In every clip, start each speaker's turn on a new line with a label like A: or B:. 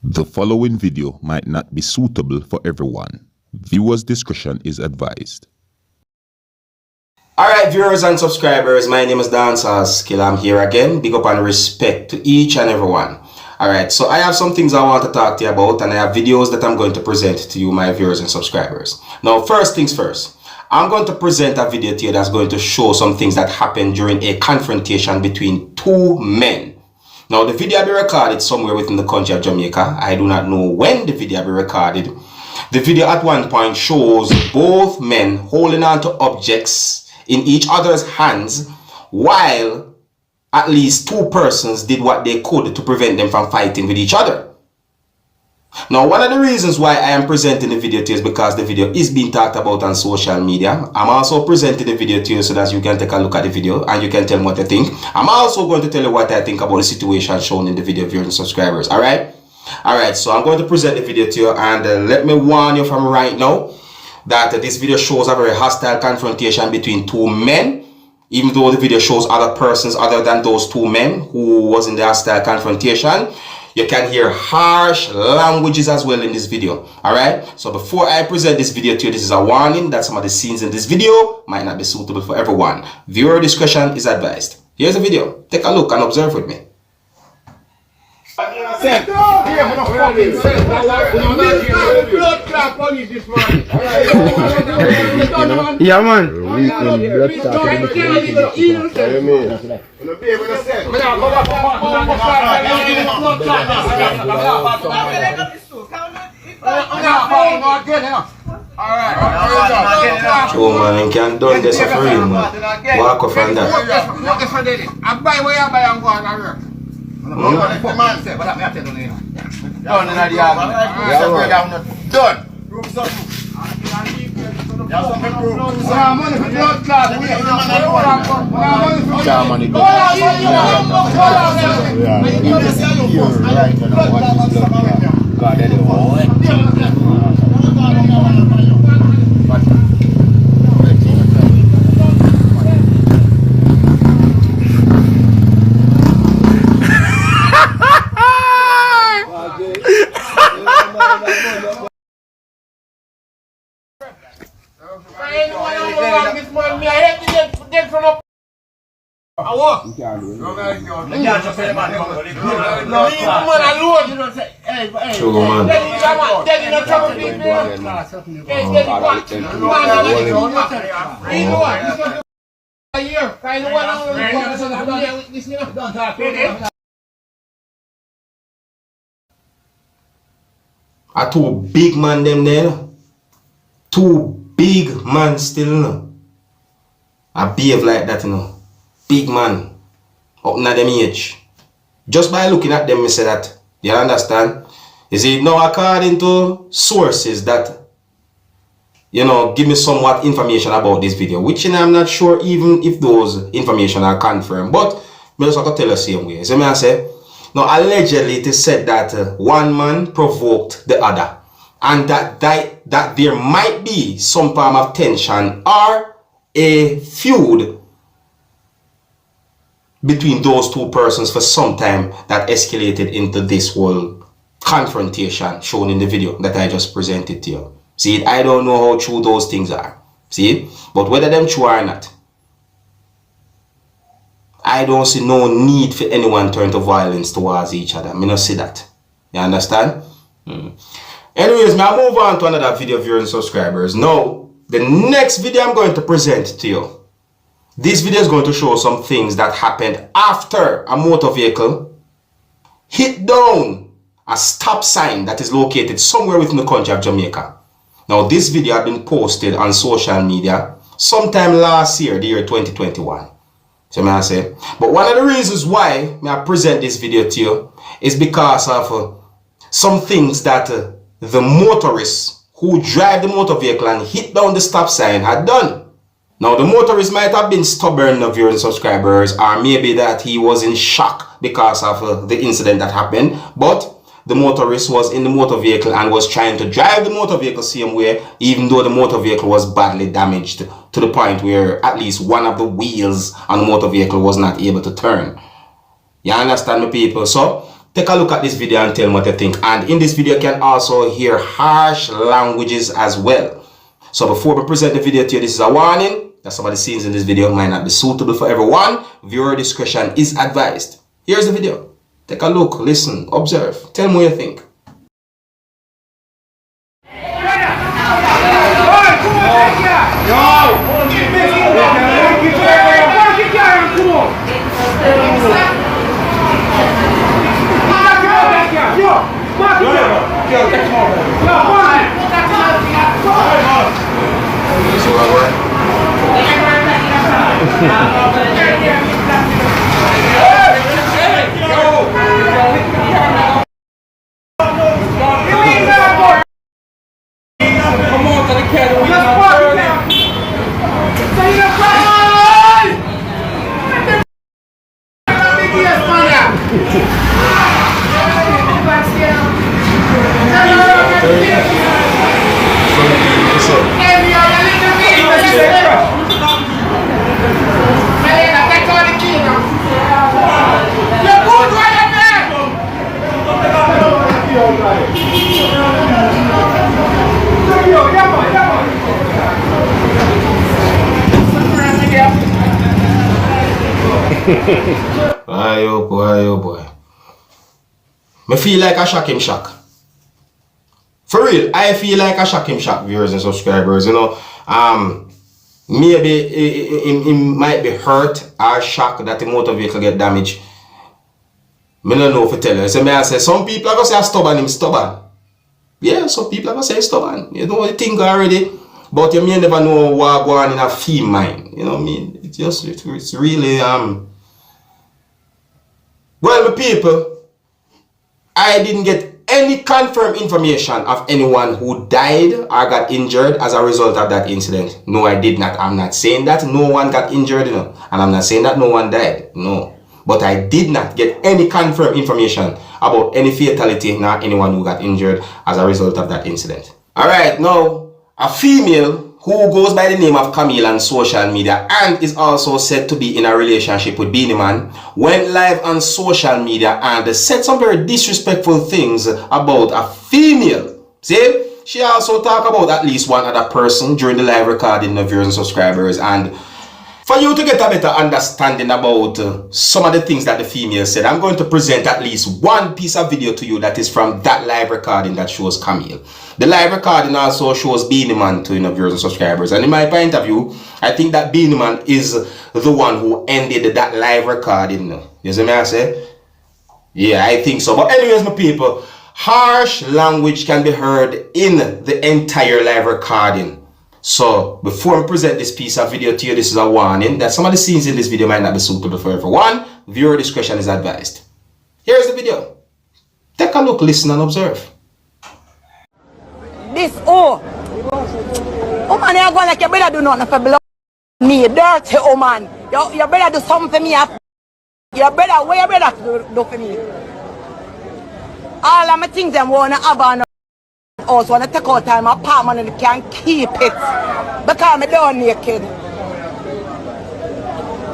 A: The following video might not be suitable for everyone. Viewers' discretion is advised.
B: Alright, viewers and subscribers, my name is Dancehall Skilla. I'm here again. Big up and respect to each and everyone. Alright, so I have some things I want to talk to you about, and I have videos that I'm going to present to you, my viewers and subscribers. Now, first things first, I'm going to present a video to you that's going to show some things that happened during a confrontation between two men. Now, the video will be recorded somewhere within the country of Jamaica. I do not know when the video will be recorded. The video at one point shows both men holding on to objects in each other's hands while at least two persons did what they could to prevent them from fighting with each other. Now, one of the reasons why I am presenting the video to you is because the video is being talked about on social media. I'm also presenting the video to you so that you can take a look at the video and you can tell me what you think. I'm also going to tell you what I think about the situation shown in the video, viewers and subscribers. Alright, so I'm going to present the video to you, and let me warn you from right now that this video shows a very hostile confrontation between two men. Even though the video shows other persons other than those two men who was in the hostile confrontation, you can hear harsh languages as well in this video. Alright, so before I present this video to you, this is a warning that some of the scenes in this video might not be suitable for everyone. Viewer discretion is advised. Here's the video. Take a look and observe with me.
C: Yeah, man.
B: Oh man, you can't do this for free, man. Walk off from that. Are two big man them there? Two big man still, you know. I behave like that, you know. Big man. Up in them age. Just by looking at them, I say that. You understand? You see, now according to sources that, you know, give me somewhat information about this video, which, you know, I'm not sure even if those information are confirmed. But I just want to tell you the same way. So I say, now allegedly it is said that one man provoked the other, and that there might be some form of tension or a feud between those two persons for some time that escalated into this whole confrontation shown in the video that I just presented to you. See, I don't know how true those things are. See, but whether them true or not, I don't see no need for anyone to turn to violence towards each other. I don't see that. You understand? Anyways, now move on to another video, viewers and subscribers. Now, the next video I'm going to present to you, this video is going to show some things that happened after a motor vehicle hit down a stop sign that is located somewhere within the country of Jamaica. Now, this video had been posted on social media sometime last year, the year 2021. So I say, but one of the reasons why I present this video to you is because of some things that the motorists who drive the motor vehicle and hit down the stop sign had done. Now, the motorist might have been stubborn, viewers and subscribers, or maybe that he was in shock because of the incident that happened, but the motorist was in the motor vehicle and was trying to drive the motor vehicle same way, even though the motor vehicle was badly damaged to the point where at least one of the wheels on the motor vehicle was not able to turn. You understand me, people? So take a look at this video and tell me what you think. And in this video, you can also hear harsh languages as well. So before we present the video to you, this is a warning that some of the scenes in this video might not be suitable for everyone. Viewer discretion is advised. Here's the video. Take a look, listen, observe. Tell me what you think. Oh boy. Me feel like a shock him shock. For real, I feel like a shock him shock, viewers and subscribers. You know, maybe it might be hurt or shocked that the motor vehicle get damaged. Me don't know if I tell you. So I say some people are gonna say stubborn, him stubborn. Yeah, some people are gonna say stubborn. You know, you think already, but you may never know what go on in a female mind. You know what I mean? It's really well, my people, I didn't get any confirmed information of anyone who died or got injured as a result of that incident. No, I did not. I'm not saying that no one got injured, you know, and I'm not saying that no one died. No. But I did not get any confirmed information about any fatality nor anyone who got injured as a result of that incident. Alright, now, a female who goes by the name of Camille on social media and is also said to be in a relationship with Beenie Man, went live on social media and said some very disrespectful things about a female. See? She also talked about at least one other person during the live recording of viewers and subscribers. And for you to get a better understanding about some of the things that the female said, I'm going to present at least one piece of video to you that is from that live recording that shows Camille. The live recording also shows Beenie Man to viewers and subscribers. And in my point of view, I think that Beenie Man is the one who ended that live recording. You see me I say? Yeah, I think so. But anyways, my people, harsh language can be heard in the entire live recording. So, before I present this piece of video to you, this is a warning that some of the scenes in this video might not be suitable for everyone. Viewer discretion is advised. Here's the video. Take a look, listen and observe.
D: This man, you're going like you better do nothing for blood. Me, dirty man. You better do something for me. You better, what you better do for me? All of my things I want to have on. Also want to take out time my apartment and can't keep it because I'm down naked.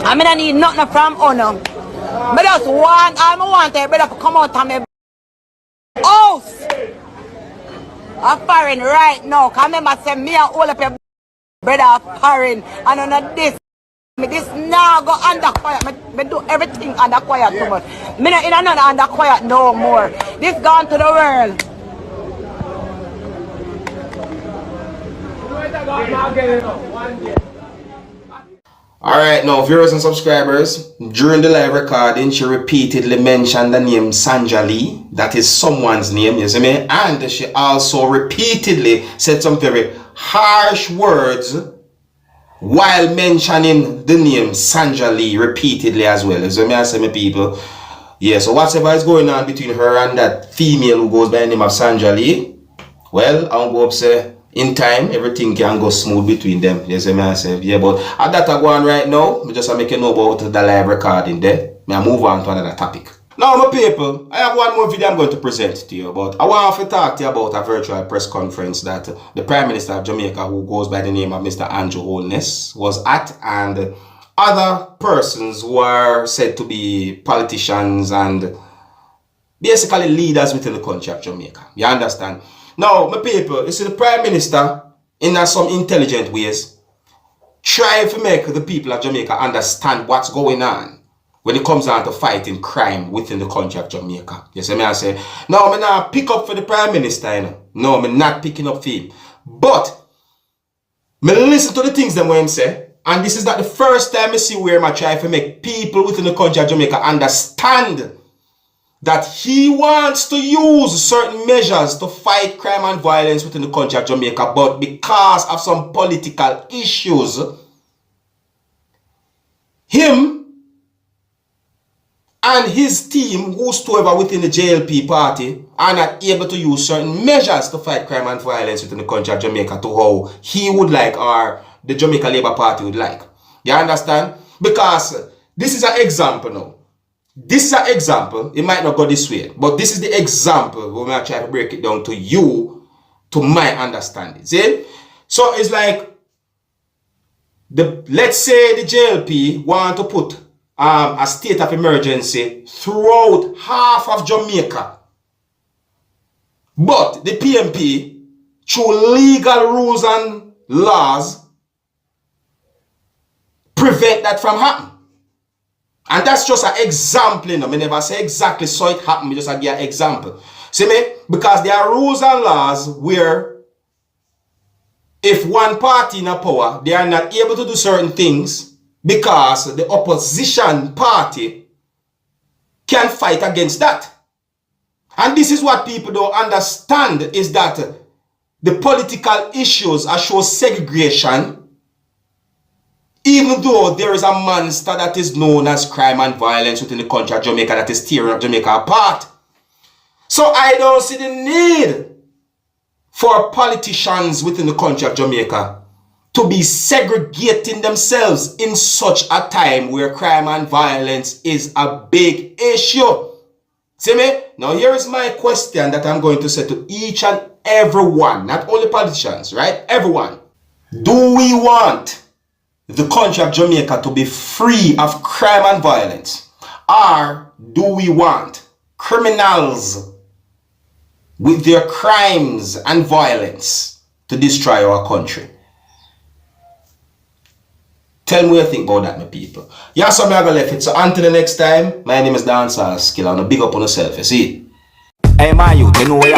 D: I mean I need nothing from honor. I just want all I want is better come out of my house. I'm foreign right now. Cause I remember saying me and all of your brother are foreign and none of this. This now go under quiet. Me do everything under quiet too much. Me not in another under quiet no more. This gone to the world.
B: Alright, now viewers and subscribers, during the live recording, she repeatedly mentioned the name Sanjali. That is someone's name, you see me? And she also repeatedly said some very harsh words while mentioning the name Sanjali repeatedly as well. You see me? I say, my people. Yeah, so whatever is going on between her and that female who goes by the name of Sanjali, well, I'll go up say, in time, everything can go smooth between them. You see me? I say, yeah, but at that I go on right now, I just make you know about the live recording there. I move on to another topic. Now, my people, I have one more video I'm going to present to you about. I want to talk to you about a virtual press conference that the Prime Minister of Jamaica, who goes by the name of Mr. Andrew Holness, was at, and other persons who are said to be politicians and basically leaders within the country of Jamaica. You understand? Now, my people, you see the Prime Minister, in some intelligent ways, try to make the people of Jamaica understand what's going on when it comes down to fighting crime within the country of Jamaica. You see me? I say, no, I'm not pick up for the Prime Minister, you know. No, I'm not picking up for him. But, me listen to the things that him say, and this is not the first time I see where I try to make people within the country of Jamaica understand that he wants to use certain measures to fight crime and violence within the country of Jamaica, but because of some political issues, him and his team, whosoever within the JLP party, are not able to use certain measures to fight crime and violence within the country of Jamaica to how he would like, or the Jamaica Labour Party would like. You understand? Because this is an example now. This is an example. It might not go this way, but this is the example when I try to break it down to you, to my understanding. See? So it's like, let's say the JLP want to put a state of emergency throughout half of Jamaica. But the PMP, through legal rules and laws, prevent that from happening. And that's just an example, you know. I never say exactly so it happened, I just give an example. See me? Because there are rules and laws where if one party in a power, they are not able to do certain things because the opposition party can fight against that. And this is what people don't understand, is that the political issues are show segregation, even though there is a monster that is known as crime and violence within the country of Jamaica that is tearing up Jamaica apart. So I don't see the need for politicians within the country of Jamaica to be segregating themselves in such a time where crime and violence is a big issue. See me? Now here is my question that I'm going to say to each and everyone, not only politicians, right? Everyone. Do we want the country of Jamaica to be free of crime and violence? Or do we want criminals with their crimes and violence to destroy our country? Tell me what you think about that, my people. Yeah, so I'm going to leave it. So until the next time, my name is Dancehall Skilla. I'm going to big up on yourself, you see? Hey, my youth, you know where